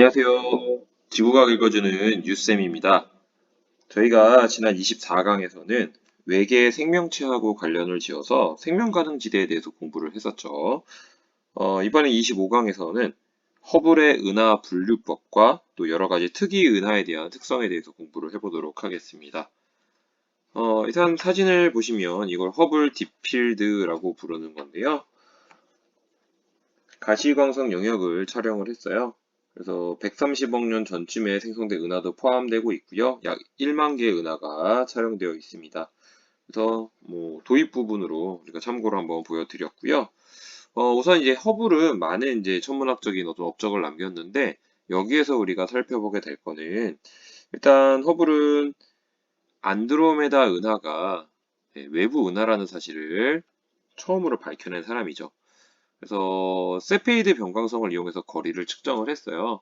안녕하세요. 지구과학 읽어주는 유쌤입니다. 저희가 지난 24강에서는 외계 생명체하고 관련을 지어서 생명가능지대에 대해서 공부를 했었죠. 이번에 25강에서는 허블의 은하 분류법과 또 여러 가지 특이 은하에 대한 특성에 대해서 공부를 해보도록 하겠습니다. 일단 사진을 보시면 이걸 허블 딥필드라고 부르는 건데요. 가시광석 영역을 촬영을 했어요. 그래서 130억 년 전쯤에 생성된 은하도 포함되고 있고요. 약 1만 개의 은하가 촬영되어 있습니다. 그래서 도입 부분으로 우리가 참고로 한번 보여드렸고요. 우선 이제 허블은 많은 이제 천문학적인 어떤 업적을 남겼는데 여기에서 우리가 살펴보게 될 거는 일단 허블은 안드로메다 은하가 외부 은하라는 사실을 처음으로 밝혀낸 사람이죠. 그래서 세페이드 변광성을 이용해서 거리를 측정을 했어요.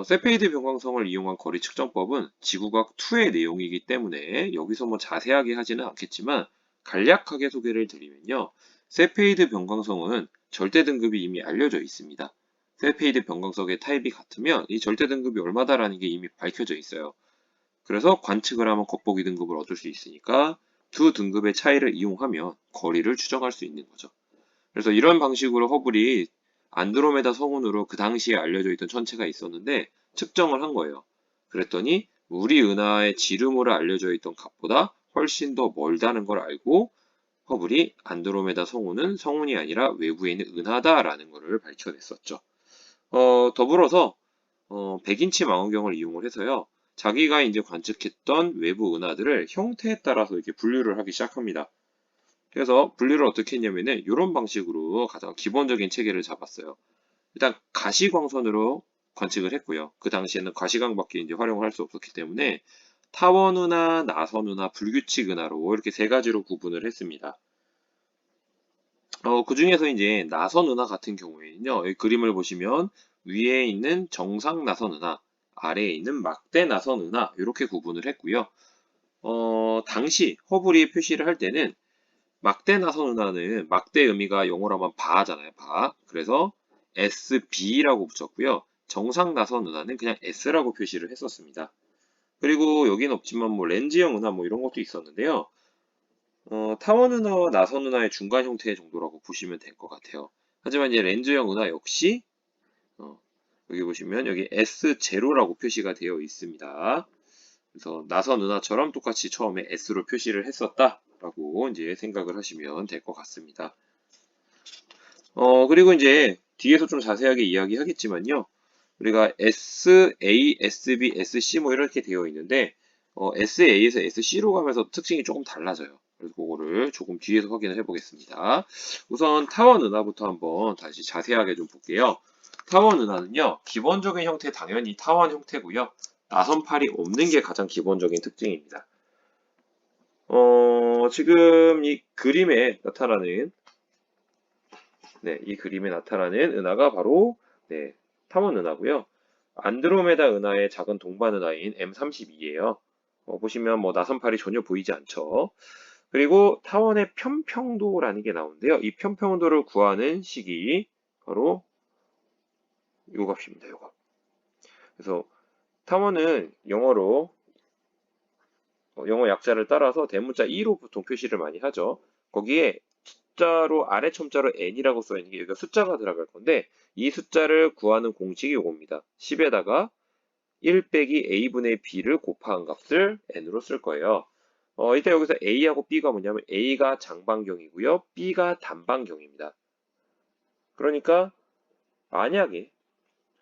세페이드 변광성을 이용한 거리 측정법은 지구과학 2의 내용이기 때문에 여기서 자세하게 하지는 않겠지만 간략하게 소개를 드리면요. 세페이드 변광성은 절대 등급이 이미 알려져 있습니다. 세페이드 변광성의 타입이 같으면 이 절대 등급이 얼마다라는 게 이미 밝혀져 있어요. 그래서 관측을 하면 겉보기 등급을 얻을 수 있으니까 두 등급의 차이를 이용하면 거리를 추정할 수 있는 거죠. 그래서 이런 방식으로 허블이 안드로메다 성운으로 그 당시에 알려져 있던 천체가 있었는데 측정을 한 거예요. 그랬더니 우리 은하의 지름으로 알려져 있던 값보다 훨씬 더 멀다는 걸 알고 허블이 안드로메다 성운은 성운이 아니라 외부에 있는 은하다라는 것을 밝혀냈었죠. 더불어서 100인치 망원경을 이용을 해서요. 자기가 이제 관측했던 외부 은하들을 형태에 따라서 이렇게 분류를 하기 시작합니다. 그래서 분류를 어떻게 했냐면은 이런 방식으로 가장 기본적인 체계를 잡았어요. 일단 가시광선으로 관측을 했고요. 그 당시에는 가시광밖에 이제 활용을 할 수 없었기 때문에 타원은하, 나선은하, 불규칙 은하로 이렇게 세 가지로 구분을 했습니다. 그 중에서 이제 나선은하 같은 경우에는요, 이 그림을 보시면 위에 있는 정상 나선은하, 아래에 있는 막대 나선은하 이렇게 구분을 했고요. 당시 허블이 표시를 할 때는 막대 나선 은하는 막대 의미가 영어로 하면 바잖아요. 바. 그래서 SB라고 붙였고요. 정상 나선 은하는 그냥 S라고 표시를 했었습니다. 그리고 여기는 없지만 렌즈형 은하 이런 것도 있었는데요. 타원 은하와 나선 은하의 중간 형태 정도라고 보시면 될 것 같아요. 하지만 이제 렌즈형 은하 역시 여기 보시면 여기 S0라고 표시가 되어 있습니다. 그래서 나선 은하처럼 똑같이 처음에 S로 표시를 했었다라고 이제 생각을 하시면 될 것 같습니다. 그리고 이제 뒤에서 좀 자세하게 이야기하겠지만요. 우리가 SA, SB, SC 이렇게 되어 있는데 SA에서 SC로 가면서 특징이 조금 달라져요. 그래서 그거를 조금 뒤에서 확인을 해보겠습니다. 우선 타원 은하부터 한번 다시 자세하게 좀 볼게요. 타원 은하는요. 기본적인 형태 당연히 타원 형태고요. 나선팔이 없는 게 가장 기본적인 특징입니다. 지금 이 그림에 나타나는 이 그림에 나타나는 은하가 바로 타원 은하고요. 안드로메다 은하의 작은 동반 은하인 M32예요. 보시면 나선팔이 전혀 보이지 않죠. 그리고 타원의 편평도라는 게 나오는데요. 이 편평도를 구하는 식이 바로 요 값입니다. 요 값. 그래서 타원은 영어로 영어 약자를 따라서 대문자 E로 보통 표시를 많이 하죠. 거기에 숫자로 아래 첨자로 n이라고 써 있는 게 여기가 숫자가 들어갈 건데 이 숫자를 구하는 공식이 요겁니다. 10에다가 1 빼기 a분의 b를 곱한 값을 n으로 쓸 거예요. 일단 여기서 a하고 b가 뭐냐면 a가 장반경이고요. b가 단반경입니다. 그러니까 만약에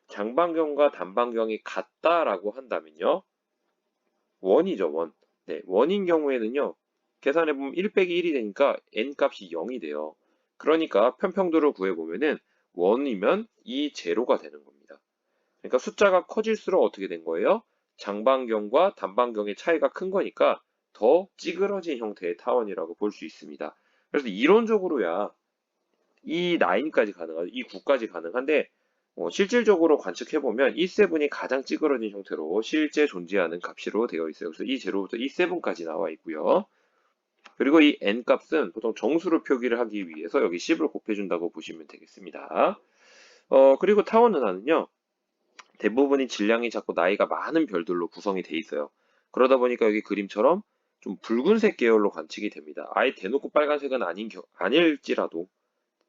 장반경과 단반경이 같다라고 한다면요. 원이죠, 원. 네, 원인 경우에는요. 계산해보면 1 빼기 1이 되니까 n 값이 0이 돼요. 그러니까 편평도를 구해보면은 원이면 이 제로가 되는 겁니다. 그러니까 숫자가 커질수록 어떻게 된 거예요? 장반경과 단반경의 차이가 큰 거니까 더 찌그러진 형태의 타원이라고 볼 수 있습니다. 그래서 이론적으로야 이 9까지 가능하죠. 이 9까지 가능한데 실질적으로 관측해보면 E7이 가장 찌그러진 형태로 실제 존재하는 값으로 되어 있어요. 그래서 E0부터 E7까지 나와 있고요. 그리고 이 n 값은 보통 정수로 표기를 하기 위해서 여기 10을 곱해준다고 보시면 되겠습니다. 그리고 타원 은하는요. 대부분이 질량이 작고 나이가 많은 별들로 구성이 돼 있어요. 그러다 보니까 여기 그림처럼 좀 붉은색 계열로 관측이 됩니다. 아예 대놓고 빨간색은 아닐지라도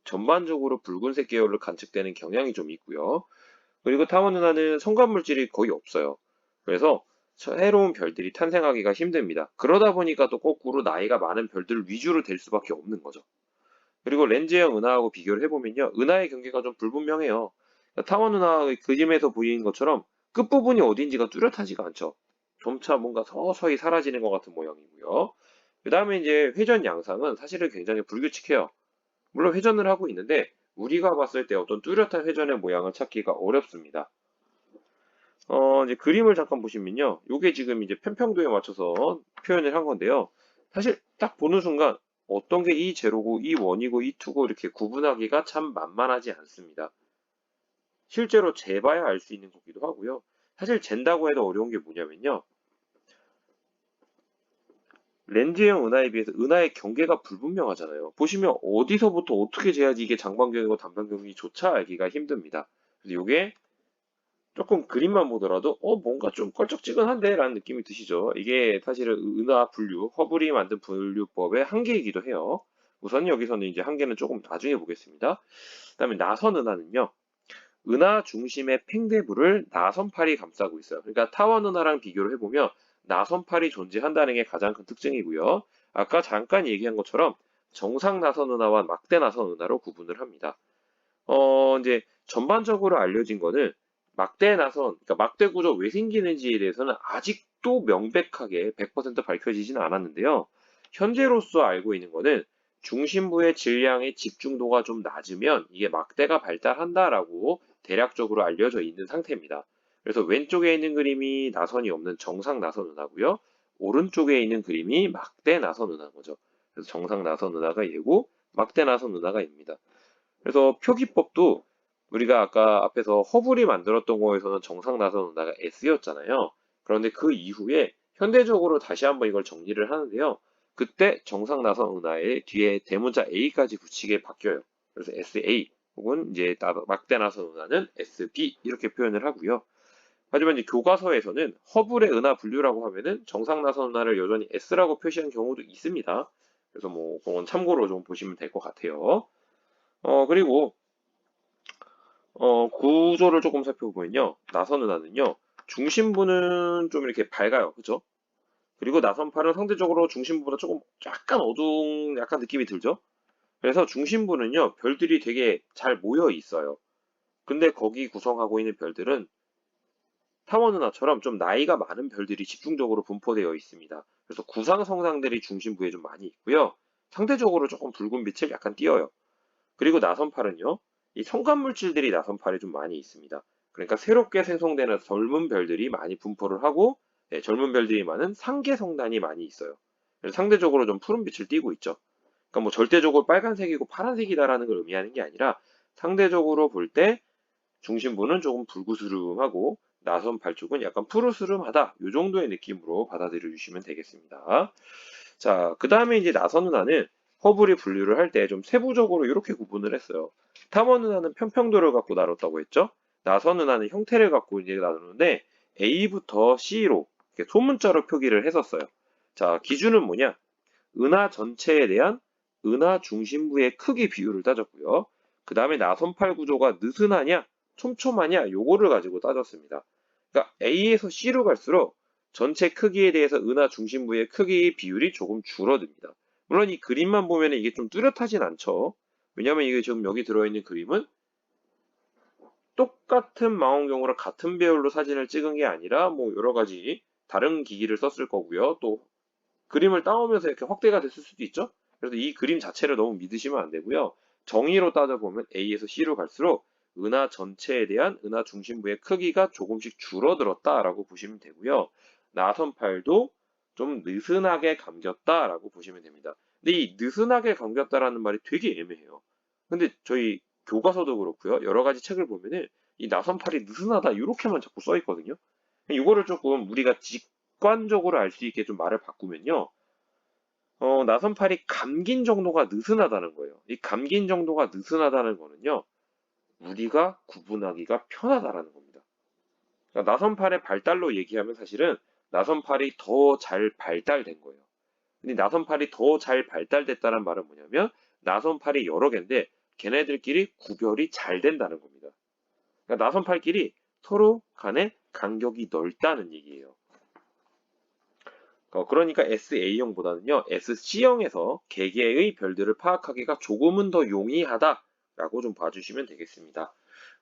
전반적으로 붉은색 계열로 관측되는 경향이 좀 있고요. 그리고 타원 은하는 성간 물질이 거의 없어요. 그래서 새로운 별들이 탄생하기가 힘듭니다. 그러다 보니까 또 거꾸로 나이가 많은 별들 위주로 될 수밖에 없는 거죠. 그리고 렌즈형 은하하고 비교를 해보면요. 은하의 경계가 좀 불분명해요. 타원 은하의 그림에서 보이는 것처럼 끝부분이 어딘지가 뚜렷하지가 않죠. 점차 뭔가 서서히 사라지는 것 같은 모양이고요. 그 다음에 이제 회전 양상은 사실은 굉장히 불규칙해요. 물론 회전을 하고 있는데 우리가 봤을 때 어떤 뚜렷한 회전의 모양을 찾기가 어렵습니다. 이제 그림을 잠깐 보시면요. 요게 지금 이제 편평도에 맞춰서 표현을 한 건데요. 사실 딱 보는 순간 어떤 게 이 제로고 이 원이고 이 투고 이렇게 구분하기가 참 만만하지 않습니다. 실제로 재봐야 알 수 있는 거기도 하고요. 사실 잰다고 해도 어려운 게 뭐냐면요. 렌즈형 은하에 비해서 은하의 경계가 불분명하잖아요. 보시면 어디서부터 어떻게 재야지 이게 장반경이고 단반경이조차 알기가 힘듭니다. 그래서 이게 조금 그림만 보더라도 뭔가 좀 껄쩍지근한데 라는 느낌이 드시죠. 이게 사실은 은하 분류, 허블이 만든 분류법의 한계이기도 해요. 우선 여기서는 이제 한계는 조금 나중에 보겠습니다. 그다음에 나선 은하는요. 은하 중심의 팽대부를 나선팔이 감싸고 있어요. 그러니까 타원 은하랑 비교를 해보면 나선팔이 존재한다는 게 가장 큰 특징이고요. 아까 잠깐 얘기한 것처럼 정상 나선 은하와 막대 나선 은하로 구분을 합니다. 이제 전반적으로 알려진 거는 막대 나선, 그러니까 막대 구조 왜 생기는지에 대해서는 아직도 명백하게 100% 밝혀지지는 않았는데요. 현재로서 알고 있는 거는 중심부의 질량의 집중도가 좀 낮으면 이게 막대가 발달한다라고 대략적으로 알려져 있는 상태입니다. 그래서 왼쪽에 있는 그림이 나선이 없는 정상 나선 은하고요. 오른쪽에 있는 그림이 막대 나선 은하인 거죠. 그래서 정상 나선 은하가 얘고 막대 나선 은하가 입니다. 그래서 표기법도 우리가 아까 앞에서 허블이 만들었던 거에서는 정상 나선 은하가 S였잖아요. 그런데 그 이후에 현대적으로 다시 한번 이걸 정리를 하는데요. 그때 정상 나선 은하의 뒤에 대문자 A까지 붙이게 바뀌어요. 그래서 SA 혹은 이제 막대 나선 은하는 SB 이렇게 표현을 하고요. 하지만 이제 교과서에서는 허블의 은하 분류라고 하면은 정상 나선 은하를 여전히 S라고 표시한 경우도 있습니다. 그래서 뭐 그건 참고로 좀 보시면 될 것 같아요. 그리고 구조를 조금 살펴보면요. 나선 은하는요. 중심부는 좀 이렇게 밝아요. 그죠? 그리고 나선팔은 상대적으로 중심부보다 조금 약간 어두운 약간 느낌이 들죠? 그래서 중심부는요. 별들이 되게 잘 모여 있어요. 근데 거기 구성하고 있는 별들은 타원 은하처럼 좀 나이가 많은 별들이 집중적으로 분포되어 있습니다. 그래서 구상 성상들이 중심부에 좀 많이 있고요. 상대적으로 조금 붉은 빛을 약간 띄어요. 그리고 나선팔은요. 이 성간 물질들이 나선팔에 좀 많이 있습니다. 그러니까 새롭게 생성되는 젊은 별들이 많이 분포를 하고 젊은 별들이 많은 상계 성단이 많이 있어요. 그래서 상대적으로 좀 푸른 빛을 띠고 있죠. 그러니까 뭐 절대적으로 빨간색이고 파란색이다라는 걸 의미하는 게 아니라 상대적으로 볼 때 중심부는 조금 붉으스름하고 나선팔 쪽은 약간 푸르스름하다. 이 정도의 느낌으로 받아들여 주시면 되겠습니다. 자, 그 다음에 이제 나선 은하는 허블이 분류를 할 때 좀 세부적으로 이렇게 구분을 했어요. 탐원 은하는 편평도를 갖고 나눴다고 했죠. 나선 은하는 형태를 갖고 이제 나누는데 A부터 C로 이렇게 소문자로 표기를 했었어요. 자, 기준은 뭐냐? 은하 전체에 대한 은하 중심부의 크기 비율을 따졌고요. 그 다음에 나선팔 구조가 느슨하냐, 촘촘하냐, 요거를 가지고 따졌습니다. 그러니까 A에서 C로 갈수록 전체 크기에 대해서 은하 중심부의 크기 비율이 조금 줄어듭니다. 물론 이 그림만 보면 이게 좀 뚜렷하진 않죠. 왜냐면 이게 지금 여기 들어있는 그림은 똑같은 망원경으로 같은 배열로 사진을 찍은 게 아니라 뭐 여러 가지 다른 기기를 썼을 거고요. 또 그림을 따오면서 이렇게 확대가 됐을 수도 있죠. 그래서 이 그림 자체를 너무 믿으시면 안 되고요. 정의로 따져보면 A에서 C로 갈수록 은하 전체에 대한 은하 중심부의 크기가 조금씩 줄어들었다라고 보시면 되고요. 나선팔도 좀 느슨하게 감겼다라고 보시면 됩니다. 근데 이 느슨하게 감겼다라는 말이 되게 애매해요. 근데 저희 교과서도 그렇고요. 여러 가지 책을 보면은 이 나선팔이 느슨하다 이렇게만 자꾸 써 있거든요. 이거를 조금 우리가 직관적으로 알 수 있게 좀 말을 바꾸면요. 나선팔이 감긴 정도가 느슨하다는 거예요. 이 감긴 정도가 느슨하다는 거는요. 우리가 구분하기가 편하다라는 겁니다. 그러니까 나선팔의 발달로 얘기하면 사실은 나선팔이 더 잘 발달된 거예요. 근데 나선팔이 더 잘 발달됐다는 말은 뭐냐면 나선팔이 여러 개인데 걔네들끼리 구별이 잘 된다는 겁니다. 그러니까 나선팔끼리 서로 간에 간격이 넓다는 얘기예요. 그러니까 SA형보다는요, SC형에서 개개의 별들을 파악하기가 조금은 더 용이하다라고 좀 봐주시면 되겠습니다.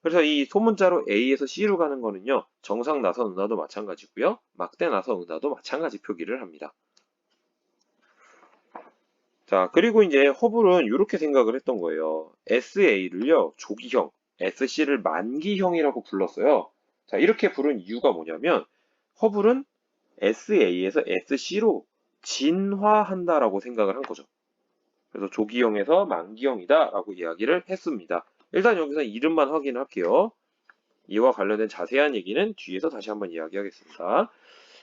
그래서 이 소문자로 A에서 C로 가는 거는요, 정상 나선 은하도 마찬가지고요, 막대 나선 은하도 마찬가지 표기를 합니다. 자, 그리고 이제 허블은 이렇게 생각을 했던 거예요. SA를요, 조기형, SC를 만기형이라고 불렀어요. 자, 이렇게 부른 이유가 뭐냐면, 허블은 SA에서 SC로 진화한다라고 생각을 한 거죠. 그래서 조기형에서 만기형이다라고 이야기를 했습니다. 일단 여기서 이름만 확인할게요. 이와 관련된 자세한 얘기는 뒤에서 다시 한번 이야기하겠습니다.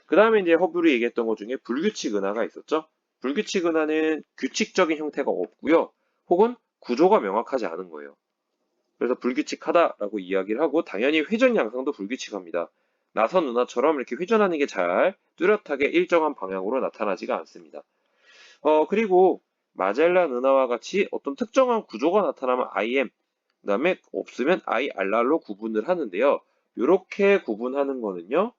그 다음에 이제 허블이 얘기했던 것 중에 불규칙 은하가 있었죠. 불규칙 은하는 규칙적인 형태가 없고요. 혹은 구조가 명확하지 않은 거예요. 그래서 불규칙하다라고 이야기를 하고 당연히 회전 양상도 불규칙합니다. 나선 은하처럼 이렇게 회전하는 게 잘 뚜렷하게 일정한 방향으로 나타나지가 않습니다. 그리고 마젤란 은하와 같이 어떤 특정한 구조가 나타나면 IM, 그 다음에 없으면 IRR로 구분을 하는데요. 이렇게 구분하는 거는요.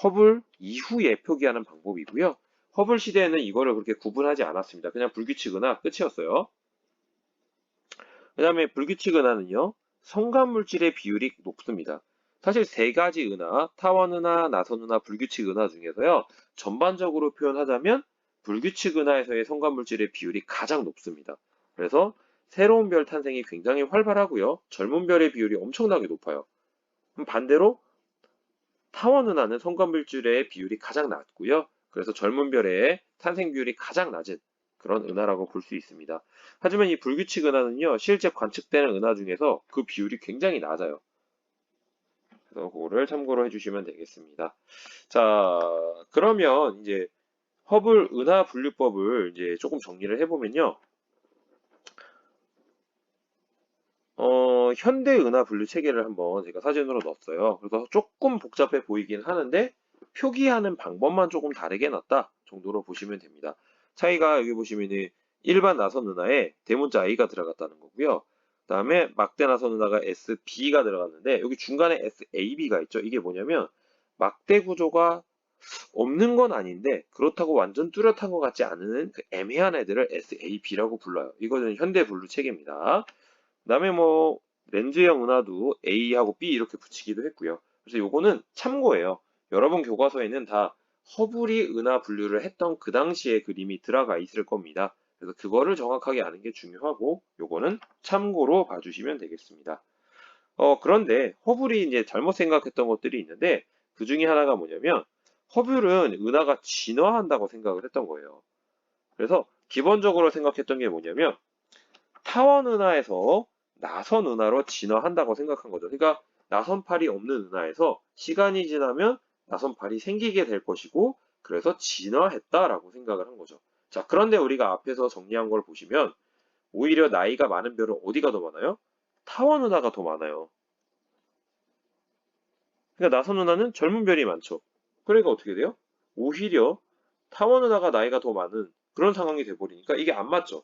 허블 이후에 표기하는 방법이고요. 허블 시대에는 이거를 그렇게 구분하지 않았습니다. 그냥 불규칙 은하 끝이었어요. 그 다음에 불규칙 은하는요. 성간물질의 비율이 높습니다. 사실 세 가지 은하, 타원 은하, 나선 은하, 불규칙 은하 중에서요. 전반적으로 표현하자면 불규칙 은하에서의 성간물질의 비율이 가장 높습니다. 그래서 새로운 별 탄생이 굉장히 활발하고요. 젊은 별의 비율이 엄청나게 높아요. 반대로 타원 은하는 성간물질의 비율이 가장 낮고요. 그래서 젊은 별의 탄생 비율이 가장 낮은 그런 은하라고 볼 수 있습니다. 하지만 이 불규칙 은하는요, 실제 관측되는 은하 중에서 그 비율이 굉장히 낮아요. 그래서 그거를 참고로 해주시면 되겠습니다. 자, 그러면 이제 허블 은하 분류법을 이제 조금 정리를 해보면요. 현대 은하 분류 체계를 한번 제가 사진으로 넣었어요. 그래서 조금 복잡해 보이긴 하는데 표기하는 방법만 조금 다르게 놨다 정도로 보시면 됩니다. 차이가 여기 보시면은 일반 나선 은하에 대문자 I가 들어갔다는 거고요. 그 다음에 막대 나선 은하가 SB가 들어갔는데 여기 중간에 SAB가 있죠. 이게 뭐냐면 막대 구조가 없는 건 아닌데 그렇다고 완전 뚜렷한 것 같지 않은 그 애매한 애들을 SAB라고 불러요. 이거는 현대 분류 체계입니다. 그다음에 뭐 렌즈형 은하도 A하고 B 이렇게 붙이기도 했고요. 그래서 요거는 참고예요. 여러분 교과서에는 다 허블이 은하 분류를 했던 그 당시의 그림이 들어가 있을 겁니다. 그래서 그거를 정확하게 아는 게 중요하고 요거는 참고로 봐주시면 되겠습니다. 그런데 허블이 이제 잘못 생각했던 것들이 있는데 그 중에 하나가 뭐냐면 허블은 은하가 진화한다고 생각을 했던 거예요. 그래서 기본적으로 생각했던 게 뭐냐면 타원 은하에서 나선 은하로 진화한다고 생각한 거죠. 그러니까 나선팔이 없는 은하에서 시간이 지나면 나선팔이 생기게 될 것이고 그래서 진화했다라고 생각을 한 거죠. 자, 그런데 우리가 앞에서 정리한 걸 보시면 오히려 나이가 많은 별은 어디가 더 많아요? 타원 은하가 더 많아요. 그러니까 나선 은하는 젊은 별이 많죠. 그러니까 어떻게 돼요? 오히려 타원 은하가 나이가 더 많은 그런 상황이 돼버리니까 이게 안 맞죠.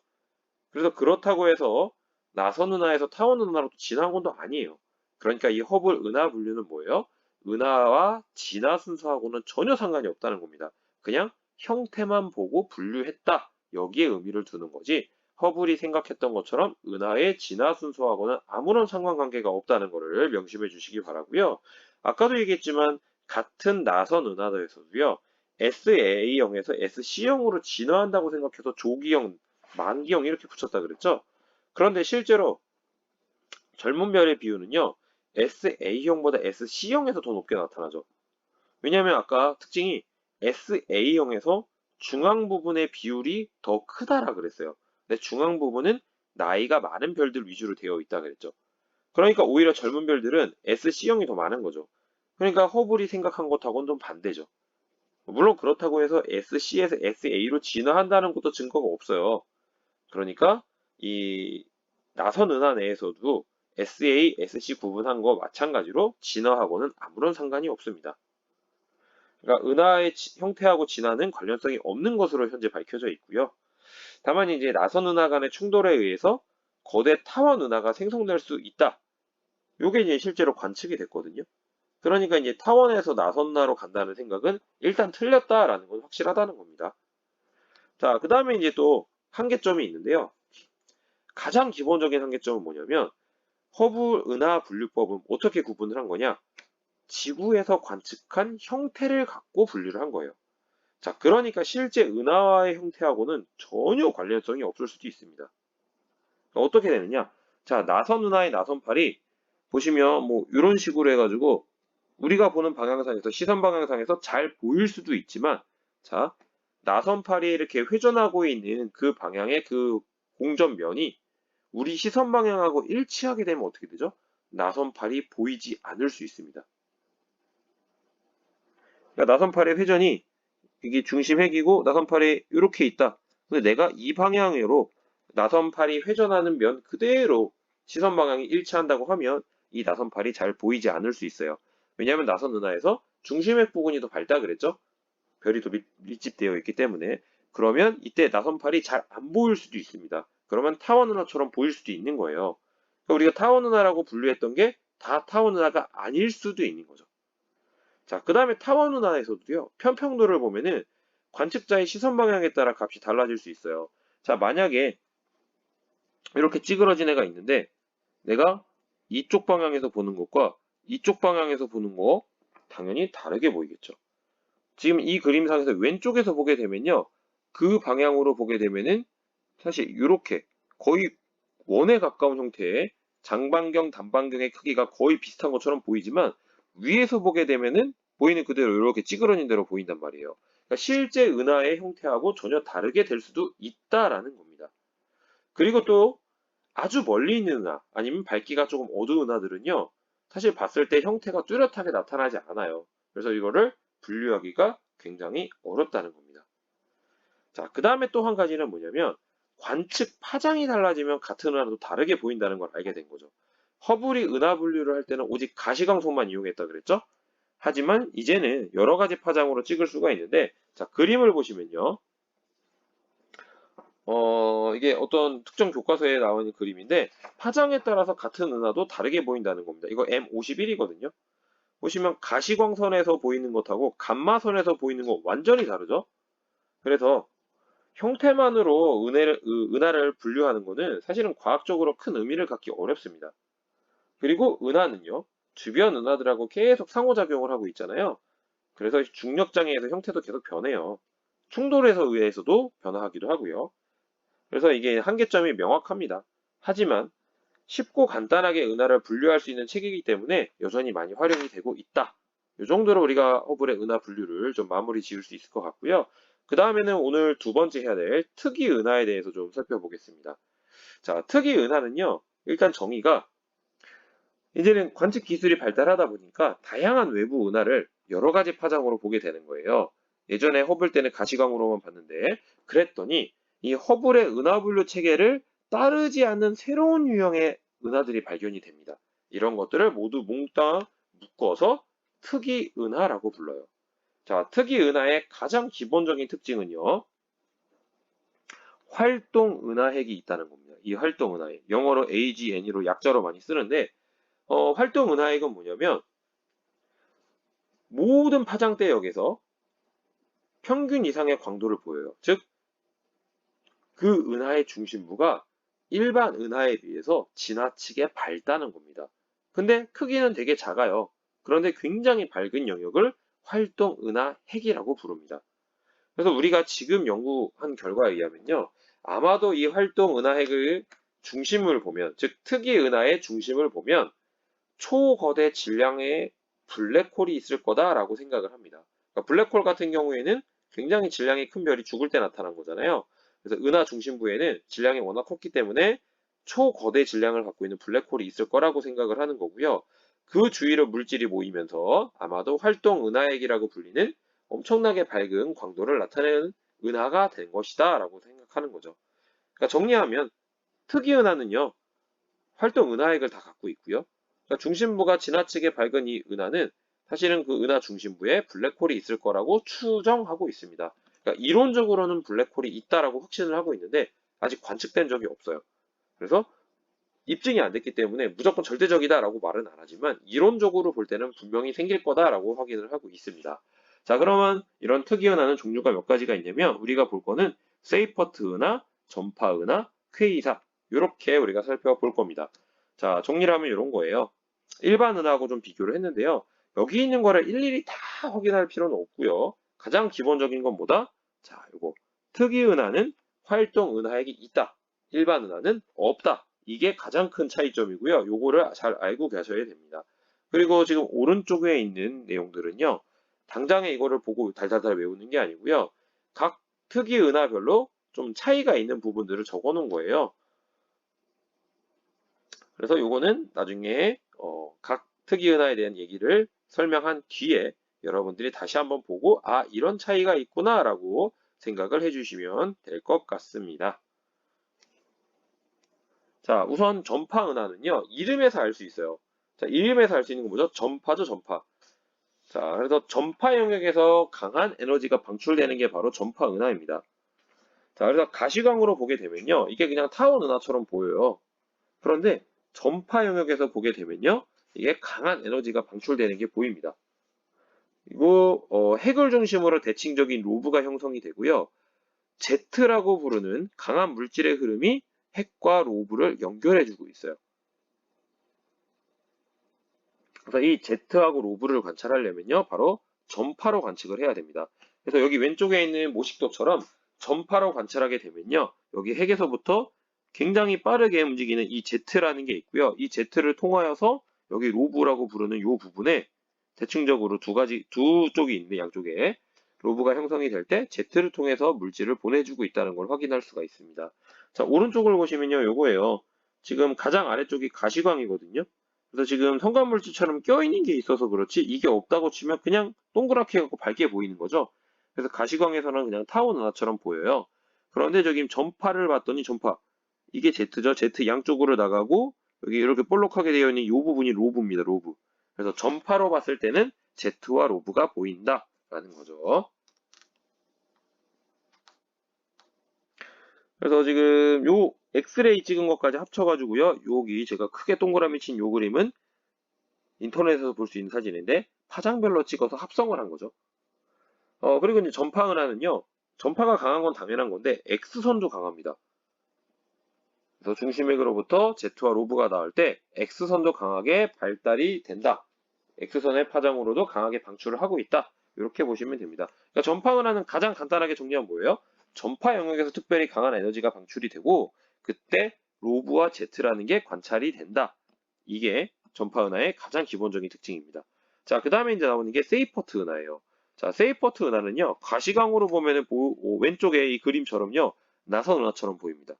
그래서 그렇다고 해서 나선 은하에서 타원 은하로 진화한 건 또 아니에요. 그러니까 이 허블 은하 분류는 뭐예요? 은하와 진화 순서하고는 전혀 상관이 없다는 겁니다. 그냥 형태만 보고 분류했다. 여기에 의미를 두는 거지. 허블이 생각했던 것처럼 은하의 진화 순서하고는 아무런 상관관계가 없다는 것을 명심해 주시기 바라고요. 아까도 얘기했지만 같은 나선 은하에서도요. SA형에서 SC형으로 진화한다고 생각해서 조기형, 만기형 이렇게 붙였다 그랬죠? 그런데 실제로 젊은 별의 비율은요, SA형보다 SC형에서 더 높게 나타나죠. 왜냐하면 아까 특징이 SA형에서 중앙 부분의 비율이 더 크다라 그랬어요. 근데 중앙 부분은 나이가 많은 별들 위주로 되어 있다 그랬죠. 그러니까 오히려 젊은 별들은 SC형이 더 많은 거죠. 그러니까 허블이 생각한 것하고는 좀 반대죠. 물론 그렇다고 해서 SC에서 SA로 진화한다는 것도 증거가 없어요. 그러니까 이 나선 은하 내에서도 SA, SC 구분한 거 마찬가지로 진화하고는 아무런 상관이 없습니다. 그러니까 은하의 형태하고 진화는 관련성이 없는 것으로 현재 밝혀져 있고요. 다만 이제 나선 은하 간의 충돌에 의해서 거대 타원 은하가 생성될 수 있다. 요게 이제 실제로 관측이 됐거든요. 그러니까 이제 타원에서 나선 은하로 간다는 생각은 일단 틀렸다라는 건 확실하다는 겁니다. 자, 그 다음에 이제 또 한계점이 있는데요. 가장 기본적인 한계점은 뭐냐면 허블 은하 분류법은 어떻게 구분을 한 거냐? 지구에서 관측한 형태를 갖고 분류를 한 거예요. 자, 그러니까 실제 은하와의 형태하고는 전혀 관련성이 없을 수도 있습니다. 그러니까 어떻게 되느냐? 자, 나선 은하의 나선팔이 보시면 뭐 이런 식으로 해가지고 우리가 보는 방향상에서 시선 방향상에서 잘 보일 수도 있지만 자, 나선팔이 이렇게 회전하고 있는 그 방향의 그 공전면이 우리 시선 방향하고 일치하게 되면 어떻게 되죠? 나선팔이 보이지 않을 수 있습니다. 그러니까 나선팔의 회전이 이게 중심 핵이고 나선팔이 이렇게 있다. 근데 내가 이 방향으로 나선팔이 회전하는 면 그대로 시선 방향이 일치한다고 하면 이 나선팔이 잘 보이지 않을 수 있어요. 왜냐하면 나선 은하에서 중심핵 부분이 더 밝다 그랬죠? 별이 더 밀집되어 있기 때문에 그러면 이때 나선팔이 잘 안 보일 수도 있습니다. 그러면 타원 은하처럼 보일 수도 있는 거예요. 그러니까 우리가 타원 은하라고 분류했던 게 다 타원 은하가 아닐 수도 있는 거죠. 자, 그 다음에 타원 은하에서도요, 편평도를 보면은 관측자의 시선 방향에 따라 값이 달라질 수 있어요. 자, 만약에 이렇게 찌그러진 애가 있는데 내가 이쪽 방향에서 보는 것과 이쪽 방향에서 보는 거 당연히 다르게 보이겠죠. 지금 이 그림상에서 왼쪽에서 보게 되면요. 그 방향으로 보게 되면은 사실 이렇게 거의 원에 가까운 형태의 장반경, 단반경의 크기가 거의 비슷한 것처럼 보이지만 위에서 보게 되면은 보이는 그대로 이렇게 찌그러진 대로 보인단 말이에요. 그러니까 실제 은하의 형태하고 전혀 다르게 될 수도 있다라는 겁니다. 그리고 또 아주 멀리 있는 은하 아니면 밝기가 조금 어두운 은하들은요. 사실 봤을 때 형태가 뚜렷하게 나타나지 않아요. 그래서 이거를 분류하기가 굉장히 어렵다는 겁니다. 자, 그 다음에 또 한 가지는 뭐냐면 관측 파장이 달라지면 같은 은하도 다르게 보인다는 걸 알게 된 거죠. 허블이 은하 분류를 할 때는 오직 가시광선만 이용했다 그랬죠? 하지만 이제는 여러 가지 파장으로 찍을 수가 있는데 자, 그림을 보시면요. 이게 어떤 특정 교과서에 나오는 그림인데 파장에 따라서 같은 은하도 다르게 보인다는 겁니다. 이거 M51이거든요. 보시면 가시광선에서 보이는 것하고 감마선에서 보이는 거 완전히 다르죠? 그래서 형태만으로 은하를 분류하는 것은 사실은 과학적으로 큰 의미를 갖기 어렵습니다. 그리고 은하는요, 주변 은하들하고 계속 상호작용을 하고 있잖아요. 그래서 중력장애에서 형태도 계속 변해요. 충돌에서 의해서도 변화하기도 하고요. 그래서 이게 한계점이 명확합니다. 하지만 쉽고 간단하게 은하를 분류할 수 있는 책이기 때문에 여전히 많이 활용이 되고 있다. 이 정도로 우리가 허블의 은하 분류를 좀 마무리 지을 수 있을 것 같고요. 그 다음에는 오늘 두 번째 해야 될 특이 은하에 대해서 좀 살펴보겠습니다. 자, 특이 은하는요, 일단 정의가 이제는 관측 기술이 발달하다 보니까 다양한 외부 은하를 여러 가지 파장으로 보게 되는 거예요. 예전에 허블 때는 가시광으로만 봤는데 그랬더니 이 허블의 은하 분류 체계를 따르지 않는 새로운 유형의 은하들이 발견이 됩니다. 이런 것들을 모두 몽땅 묶어서 특이 은하라고 불러요. 자, 특이 은하의 가장 기본적인 특징은요. 활동 은하핵이 있다는 겁니다. 이 활동 은하핵. 영어로 AGN으로 약자로 많이 쓰는데 활동 은하핵은 뭐냐면 모든 파장대역에서 평균 이상의 광도를 보여요. 즉, 그 은하의 중심부가 일반 은하에 비해서 지나치게 밝다는 겁니다. 근데 크기는 되게 작아요. 그런데 굉장히 밝은 영역을 활동 은하 핵이라고 부릅니다. 그래서 우리가 지금 연구한 결과에 의하면요. 아마도 이 활동 은하 핵의 중심을 보면, 즉 특이 은하의 중심을 보면 초거대 질량의 블랙홀이 있을 거다라고 생각을 합니다. 그러니까 블랙홀 같은 경우에는 굉장히 질량이 큰 별이 죽을 때 나타난 거잖아요. 그래서 은하 중심부에는 질량이 워낙 컸기 때문에 초거대 질량을 갖고 있는 블랙홀이 있을 거라고 생각을 하는 거고요. 그 주위로 물질이 모이면서 아마도 활동 은하핵이라고 불리는 엄청나게 밝은 광도를 나타내는 은하가 된 것이다 라고 생각하는 거죠. 그러니까 정리하면 특이 은하는요. 활동 은하핵을 다 갖고 있고요. 그러니까 중심부가 지나치게 밝은 이 은하는 사실은 그 은하 중심부에 블랙홀이 있을 거라고 추정하고 있습니다. 그러니까 이론적으로는 블랙홀이 있다라고 확신을 하고 있는데 아직 관측된 적이 없어요. 그래서 입증이 안 됐기 때문에 무조건 절대적이다라고 말은 안 하지만 이론적으로 볼 때는 분명히 생길 거다라고 확인을 하고 있습니다. 자, 그러면 이런 특이 은하는 종류가 몇 가지가 있냐면 우리가 볼 거는 세이퍼트 은하, 전파 은하, 퀘이사 이렇게 우리가 살펴볼 겁니다. 자, 정리를 하면 이런 거예요. 일반 은하하고 좀 비교를 했는데요. 여기 있는 거를 일일이 다 확인할 필요는 없고요. 가장 기본적인 건 뭐다? 자, 요거 특이 은하는 활동 은하핵이 있다. 일반 은하는 없다. 이게 가장 큰 차이점이고요. 요거를 잘 알고 가셔야 됩니다. 그리고 지금 오른쪽에 있는 내용들은요. 당장에 이거를 보고 달달달 외우는 게 아니고요. 각 특이 은하별로 좀 차이가 있는 부분들을 적어 놓은 거예요. 그래서 요거는 나중에 각 특이 은하에 대한 얘기를 설명한 뒤에 여러분들이 다시 한번 보고 아 이런 차이가 있구나 라고 생각을 해주시면 될 것 같습니다. 자, 우선 전파 은하는요, 이름에서 알 수 있어요. 자, 이름에서 알 수 있는 건 뭐죠? 전파죠, 전파. 자, 그래서 전파 영역에서 강한 에너지가 방출되는 게 바로 전파 은하입니다. 자, 그래서 가시광으로 보게 되면요, 이게 그냥 타원 은하처럼 보여요. 그런데 전파 영역에서 보게 되면요, 이게 강한 에너지가 방출되는 게 보입니다. 그리고 핵을 중심으로 대칭적인 로브가 형성이 되고요. 제트라고 부르는 강한 물질의 흐름이 핵과 로브를 연결해주고 있어요. 그래서 이 제트하고 로브를 관찰하려면요, 바로 전파로 관측을 해야 됩니다. 그래서 여기 왼쪽에 있는 모식도처럼 전파로 관찰하게 되면요, 여기 핵에서부터 굉장히 빠르게 움직이는 이 제트라는 게 있고요. 이 제트를 통하여서 여기 로브라고 부르는 이 부분에 대칭적으로 두 쪽이 있는데 양쪽에 로브가 형성이 될 때 제트를 통해서 물질을 보내주고 있다는 걸 확인할 수가 있습니다. 자, 오른쪽을 보시면요, 요거예요. 지금 가장 아래쪽이 가시광이거든요. 그래서 지금 성간물질처럼 껴있는 게 있어서 그렇지 이게 없다고 치면 그냥 동그랗게 해갖고 밝게 보이는 거죠. 그래서 가시광에서는 그냥 타원 은하처럼 보여요. 그런데 저기 전파를 봤더니 전파 이게 Z죠. Z 양쪽으로 나가고 여기 이렇게 볼록하게 되어 있는 이 부분이 로브입니다. 로브. 그래서 전파로 봤을 때는 Z와 로브가 보인다라는 거죠. 그래서 지금 요 엑스레이 찍은 것까지 합쳐가지고요. 여기 제가 크게 동그라미 친 요 그림은 인터넷에서 볼 수 있는 사진인데 파장별로 찍어서 합성을 한 거죠. 그리고 이제 전파 은하는요. 전파가 강한 건 당연한 건데 X선도 강합니다. 그래서 중심핵으로부터 Z와 로브가 나올 때 X선도 강하게 발달이 된다. X선의 파장으로도 강하게 방출을 하고 있다. 이렇게 보시면 됩니다. 그러니까 전파 은하는 가장 간단하게 정리하면 뭐예요? 전파 영역에서 특별히 강한 에너지가 방출이 되고 그때 로브와 Z라는 게 관찰이 된다. 이게 전파 은하의 가장 기본적인 특징입니다. 자, 그 다음에 이제 나오는 게 세이퍼트 은하예요. 자, 세이퍼트 은하는요, 가시광으로 보면은 왼쪽에 이 그림처럼요, 나선 은하처럼 보입니다.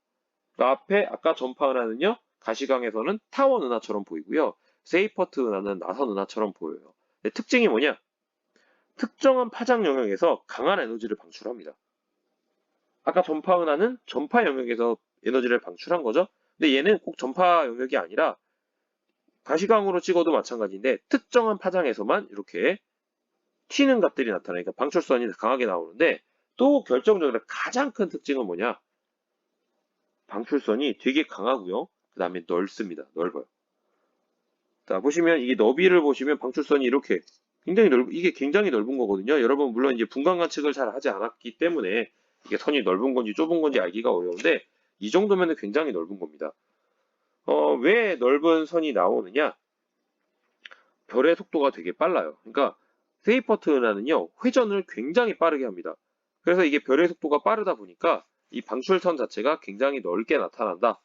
그 앞에 아까 전파 은하는요, 가시광에서는 타원 은하처럼 보이고요. 세이퍼트 은하는 나선 은하처럼 보여요. 근데 특징이 뭐냐? 특정한 파장 영역에서 강한 에너지를 방출합니다. 아까 전파 은하는 전파 영역에서 에너지를 방출한 거죠. 근데 얘는 꼭 전파 영역이 아니라 가시광으로 찍어도 마찬가지인데 특정한 파장에서만 이렇게 튀는 값들이 나타나니까 방출선이 강하게 나오는데 또 결정적으로 가장 큰 특징은 뭐냐? 방출선이 되게 강하고요. 그 다음에 넓습니다. 넓어요. 자, 보시면 이게 너비를 보시면 방출선이 이렇게 이게 굉장히 넓은 거거든요. 여러분 물론 이제 분광 관측을 잘 하지 않았기 때문에 이게 선이 넓은 건지 좁은 건지 알기가 어려운데 이 정도면 굉장히 넓은 겁니다. 왜 넓은 선이 나오느냐? 별의 속도가 되게 빨라요. 그러니까 세이퍼트 은하는요, 회전을 굉장히 빠르게 합니다. 그래서 이게 별의 속도가 빠르다 보니까 이 방출선 자체가 굉장히 넓게 나타난다.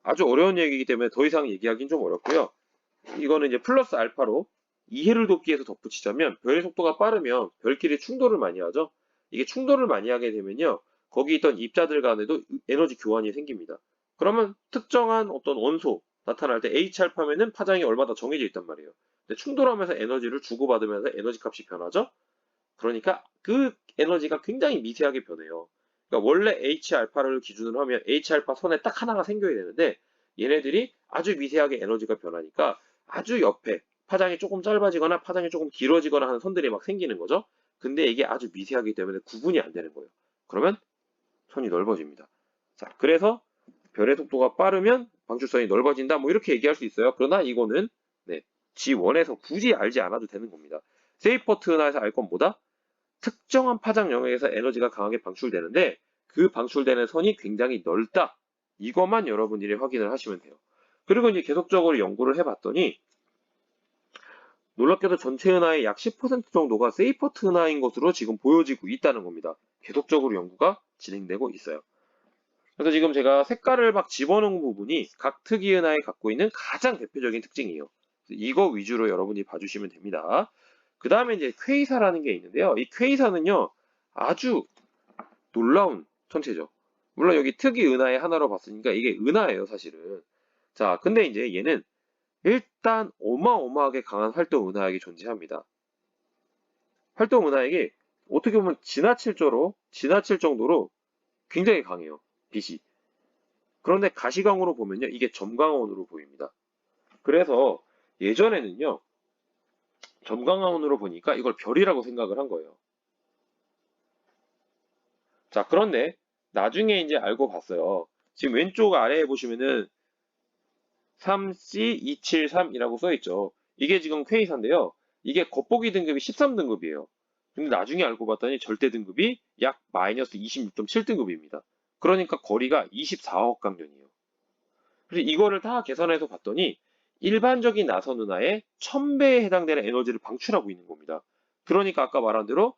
아주 어려운 얘기이기 때문에 더 이상 얘기하기는 좀 어렵고요. 이거는 이제 플러스 알파로 이해를 돕기 위해서 덧붙이자면 별의 속도가 빠르면 별끼리 충돌을 많이 하죠. 이게 충돌을 많이 하게 되면요. 거기 있던 입자들 간에도 에너지 교환이 생깁니다. 그러면 특정한 어떤 원소 나타날 때 H알파면은 파장이 얼마나 정해져 있단 말이에요. 근데 충돌하면서 에너지를 주고받으면서 에너지 값이 변하죠. 그러니까 그 에너지가 굉장히 미세하게 변해요. 그러니까 원래 H알파를 기준으로 하면 H알파 선에 딱 하나가 생겨야 되는데 얘네들이 아주 미세하게 에너지가 변하니까 아주 옆에 파장이 조금 짧아지거나 파장이 조금 길어지거나 하는 선들이 막 생기는 거죠. 근데 이게 아주 미세하기 때문에 구분이 안 되는 거예요. 그러면 선이 넓어집니다. 자, 그래서 별의 속도가 빠르면 방출선이 넓어진다. 뭐 이렇게 얘기할 수 있어요. 그러나 이거는 네, G1에서 굳이 알지 않아도 되는 겁니다. 세이퍼트 은하에서 알 건 뭐다? 특정한 파장 영역에서 에너지가 강하게 방출되는데 그 방출되는 선이 굉장히 넓다. 이것만 여러분들이 확인을 하시면 돼요. 그리고 이제 계속적으로 연구를 해봤더니 놀랍게도 전체 은하의 약 10% 정도가 세이퍼트 은하인 것으로 지금 보여지고 있다는 겁니다. 계속적으로 연구가 진행되고 있어요. 그래서 지금 제가 색깔을 막 집어넣은 부분이 각 특이 은하에 갖고 있는 가장 대표적인 특징이에요. 이거 위주로 여러분이 봐주시면 됩니다. 그 다음에 이제 퀘이사라는 게 있는데요. 이 퀘이사는요, 아주 놀라운 천체죠. 물론 여기 특이 은하의 하나로 봤으니까 이게 은하예요, 사실은. 자, 근데 이제 얘는 일단 어마어마하게 강한 활동 은하액이 존재합니다. 활동 은하액이 어떻게 보면 지나칠 정도로 굉장히 강해요. 빛이. 그런데 가시광으로 보면요, 이게 점광원으로 보입니다. 그래서 예전에는요, 점광원으로 보니까 이걸 별이라고 생각을 한 거예요. 자, 그런데 나중에 이제 알고 봤어요. 지금 왼쪽 아래에 보시면은 3C273이라고 써있죠. 이게 지금 퀘이사인데요. 이게 겉보기 등급이 13등급이에요. 근데 나중에 알고 봤더니 절대 등급이 약 마이너스 26.7등급입니다. 그러니까 거리가 24억 강년이에요. 그래서 이거를 다 계산해서 봤더니 일반적인 나선 은하의 1000배에 해당되는 에너지를 방출하고 있는 겁니다. 그러니까 아까 말한 대로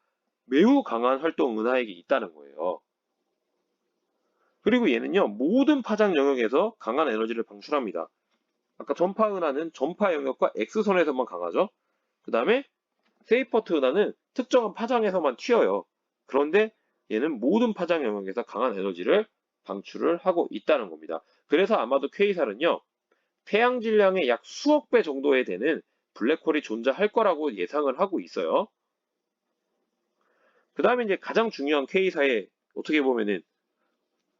매우 강한 활동 은하액이 있다는 거예요. 그리고 얘는요, 모든 파장 영역에서 강한 에너지를 방출합니다. 아까 전파 은하는 전파 영역과 X선에서만 강하죠. 그 다음에 세이퍼트 은하는 특정한 파장에서만 튀어요. 그런데 얘는 모든 파장 영역에서 강한 에너지를 방출을 하고 있다는 겁니다. 그래서 아마도 퀘이살은요, 태양 질량의 약 수억 배 정도에 되는 블랙홀이 존재할 거라고 예상을 하고 있어요. 그 다음에 이제 가장 중요한 퀘이사의 어떻게 보면은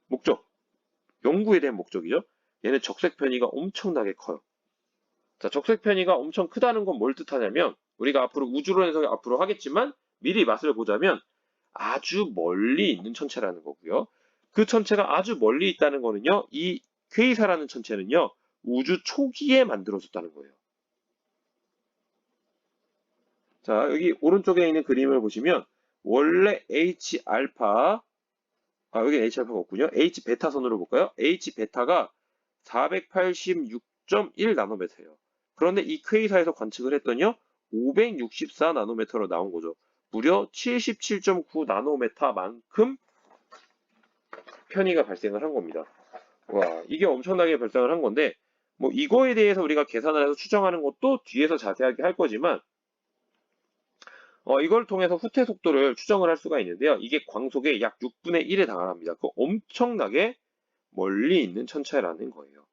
목적, 연구에 대한 목적이죠. 얘는 적색 편이가 엄청나게 커요. 자, 적색 편이가 엄청 크다는 건 뭘 뜻하냐면 우리가 앞으로 우주론에서 앞으로 하겠지만 미리 맛을 보자면 아주 멀리 있는 천체라는 거고요. 그 천체가 아주 멀리 있다는 거는요. 이 퀘이사라는 천체는요. 우주 초기에 만들어졌다는 거예요. 자, 여기 오른쪽에 있는 그림을 보시면 원래 H알파 여기 H알파가 없군요. H베타선으로 볼까요? H베타가 486.1 나노메터예요. 그런데 이 퀘이사에서 관측을 했더니요. 564 나노메터로 나온 거죠. 무려 77.9 나노메타만큼 편의가 발생을 한 겁니다. 와, 이게 엄청나게 발생을 한 건데 뭐 이거에 대해서 우리가 계산을 해서 추정하는 것도 뒤에서 자세하게 할 거지만 이걸 통해서 후퇴 속도를 추정을 할 수가 있는데요. 이게 광속의 약 6분의 1에 달합니다. 그 엄청나게 멀리 있는 천체라는 거예요.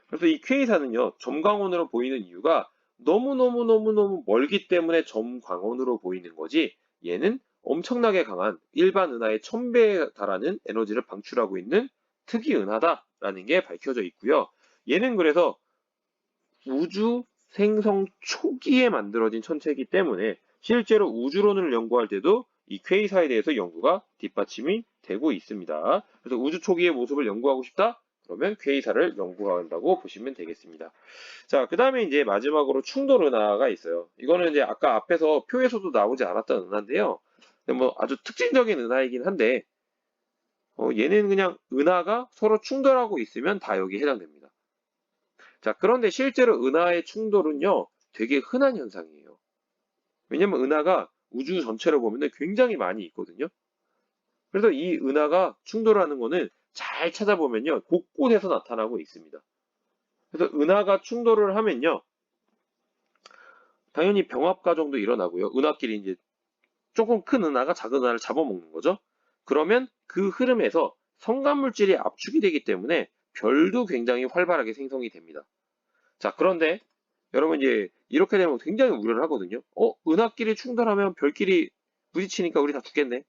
그래서 이 퀘이사는요, 점광원으로 보이는 이유가 너무너무너무너무 멀기 때문에 점광원으로 보이는 거지, 얘는 엄청나게 강한 일반 은하의 1000배에 달하는 에너지를 방출하고 있는 특이 은하다라는 게 밝혀져 있고요. 얘는 그래서 우주 생성 초기에 만들어진 천체이기 때문에 실제로 우주론을 연구할 때도 이 퀘이사에 대해서 연구가 뒷받침이 되고 있습니다. 그래서 우주 초기의 모습을 연구하고 싶다? 그러면 퀘이사를 연구한다고 보시면 되겠습니다. 자, 그 다음에 이제 마지막으로 충돌 은하가 있어요. 이거는 이제 아까 앞에서 표에서도 나오지 않았던 은하인데요. 뭐 아주 특징적인 은하이긴 한데, 얘는 그냥 은하가 서로 충돌하고 있으면 다 여기에 해당됩니다. 자, 그런데 실제로 은하의 충돌은요, 되게 흔한 현상이에요. 왜냐면 은하가 우주 전체로 보면 굉장히 많이 있거든요. 그래서 이 은하가 충돌하는 거는 잘 찾아보면요, 곳곳에서 나타나고 있습니다. 그래서 은하가 충돌을 하면요, 당연히 병합 과정도 일어나고요. 은하끼리 이제 조금 큰 은하가 작은 은하를 잡아먹는 거죠. 그러면 그 흐름에서 성간물질이 압축이 되기 때문에 별도 굉장히 활발하게 생성이 됩니다. 자, 그런데 여러분 이제 이렇게 되면 굉장히 우려를 하거든요. 은하끼리 충돌하면 별끼리 부딪히니까 우리 다 죽겠네.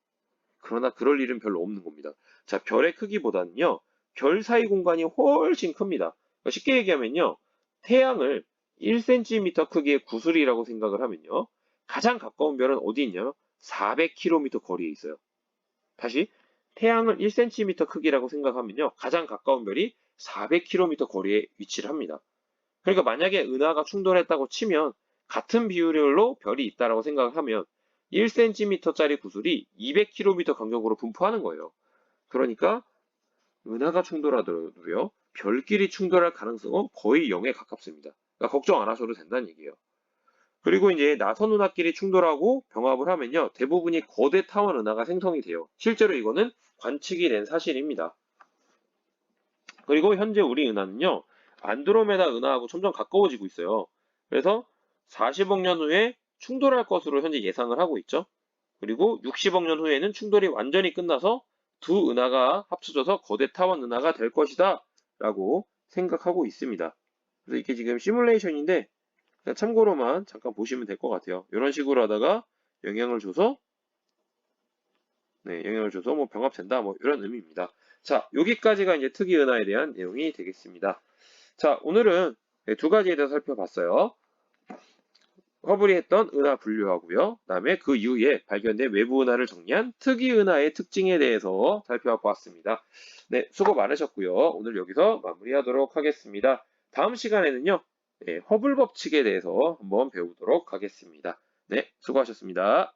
그러나 그럴 일은 별로 없는 겁니다. 자, 별의 크기보다는요, 별 사이 공간이 훨씬 큽니다. 그러니까 쉽게 얘기하면요, 태양을 1cm 크기의 구슬이라고 생각을 하면요, 가장 가까운 별은 어디 있냐면 400km 거리에 있어요. 다시, 태양을 1cm 크기라고 생각하면요, 가장 가까운 별이 400km 거리에 위치를 합니다. 그러니까 만약에 은하가 충돌했다고 치면 같은 비율로 별이 있다라고 생각을 하면 1cm짜리 구슬이 200km 간격으로 분포하는 거예요. 그러니까 은하가 충돌하더라도요, 별끼리 충돌할 가능성은 거의 0에 가깝습니다. 그러니까 걱정 안 하셔도 된다는 얘기예요. 그리고 이제 나선 은하끼리 충돌하고 병합을 하면요, 대부분이 거대 타원 은하가 생성이 돼요. 실제로 이거는 관측이 된 사실입니다. 그리고 현재 우리 은하는요, 안드로메다 은하하고 점점 가까워지고 있어요. 그래서 40억 년 후에 충돌할 것으로 현재 예상을 하고 있죠. 그리고 60억 년 후에는 충돌이 완전히 끝나서 두 은하가 합쳐져서 거대 타원 은하가 될 것이다 라고 생각하고 있습니다. 그래서 이게 지금 시뮬레이션인데 그냥 참고로만 잠깐 보시면 될 것 같아요. 이런 식으로 하다가 영향을 줘서 뭐 병합된다 뭐 이런 의미입니다. 자, 여기까지가 이제 특이 은하에 대한 내용이 되겠습니다. 자, 오늘은 두 가지에 대해서 살펴봤어요. 허블이 했던 은하 분류하고요. 그다음에 그 이후에 발견된 외부 은하를 정리한 특이 은하의 특징에 대해서 살펴보았습니다. 네, 수고 많으셨고요. 오늘 여기서 마무리하도록 하겠습니다. 다음 시간에는요, 허블 법칙에 대해서 한번 배우도록 하겠습니다. 네, 수고하셨습니다.